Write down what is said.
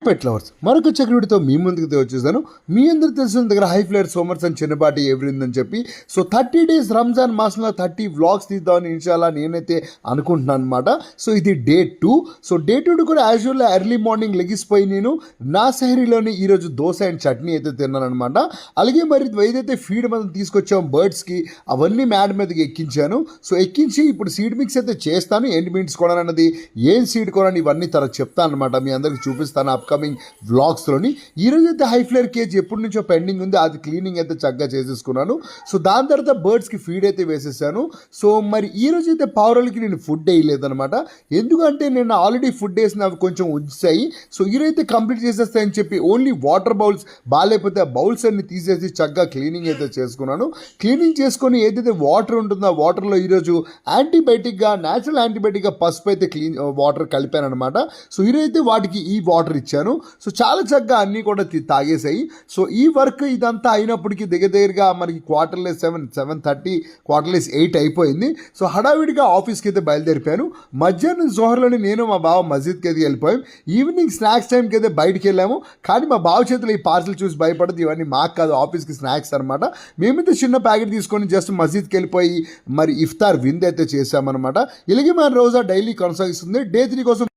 Pet lovers మరొక చక్రవడితో మీ ముందుకు వచ్చేసాను. మీ అందరికి తెలిసిన దగ్గర హై ఫ్లేర్ సోమర్స్ అండ్ చిన్నపాటి ఎవరిందని చెప్పి సో 30 days రంజాన్ మాసంలో 30 వ్లాగ్స్ తీద్దామని ఇన్షాల్లా నేనైతే అనుకుంటున్నాను అనమాట. సో ఇది డే 2. సో డే 2 కూడా యాజువల్ ఎర్లీ మార్నింగ్ లెగిసిపోయి నేను నా సహరీలోని ఈరోజు దోశ అండ్ చట్నీ అయితే తిన్నాను అనమాట. అలాగే మరి ఏదైతే ఫీడ్ మనం తీసుకొచ్చాం బర్డ్స్కి అవన్నీ మ్యాడ్ మీదకి ఎక్కించాను. సో ఎక్కించి ఇప్పుడు సీడ్ మిక్స్ అయితే చేస్తాను. ఎండ్ మీన్స్ కొనాలన్నది ఏం సీడ్ కొనాలి ఇవన్నీ తర్వాత చెప్తాను అనమాట. మీ అందరికి చూపిస్తాను అప్కమింగ్ వ్లాగ్స్లోని. ఈరోజు అయితే హై ఫ్లేర్ కేజ్ ఎప్పటి నుంచో పెండింగ్ ఉంది, అది క్లీనింగ్ అయితే చక్కగా చేసేసుకున్నాను. సో దాని తర్వాత బర్డ్స్కి ఫీడ్ అయితే వేసేసాను. సో మరి ఈరోజు అయితే పావురాలకి నేను ఫుడ్ వేయలేదనమాట. ఎందుకంటే నేను ఆల్రెడీ ఫుడ్ వేసిన అవి కొంచెం ఉంచాయి. సో ఈరోజైతే కంప్లీట్ చేసేస్తాయని చెప్పి ఓన్లీ వాటర్ బౌల్స్ బాగాలేకపోతే ఆ బౌల్స్ అన్ని తీసేసి చక్కగా క్లీనింగ్ అయితే చేసుకున్నాను. క్లీనింగ్ చేసుకొని ఏదైతే వాటర్ ఉంటుందో ఆ వాటర్లో ఈరోజు యాంటీబయాటిక్గా న్యాచురల్ యాంటీబయాటిక్గా పసుపు అయితే వాటర్ కలిపాను అనమాట. సో ఈరోజైతే వాటికి ఈ వాటర్ ఇచ్చాను. సో చాలా చక్కగా అన్నీ కూడా తాగేసాయి. సో ఈ వర్క్ ఇదంతా అయినప్పటికీ దగ్గరగా మనకి క్వార్టర్లెస్ 7:30 క్వార్టర్లెస్ 8 అయిపోయింది. సో హడావిడిగా ఆఫీస్కి అయితే బయలుదేరిపోయాను. మధ్యాహ్నం జోహర్లోని నేను మా బావ మస్జిద్కి అయితే వెళ్ళిపోయాం. ఈవినింగ్ స్నాక్స్ టైంకి అయితే బయటికి వెళ్ళాము. కానీ మా బావ చేతిలో ఈ పార్సల్ చూసి భయపడదు, ఇవన్నీ మాకు కాదు ఆఫీస్కి స్నాక్స్ అనమాట. మేమైతే చిన్న ప్యాకెట్ తీసుకొని జస్ట్ మస్జిద్కి వెళ్ళిపోయి మరి ఇఫ్తార్ విందు అయితే చేసామన్నమాట. ఇలాగే మన రోజా డైలీ కొనసాగిస్తుంది. డే 3 కోసం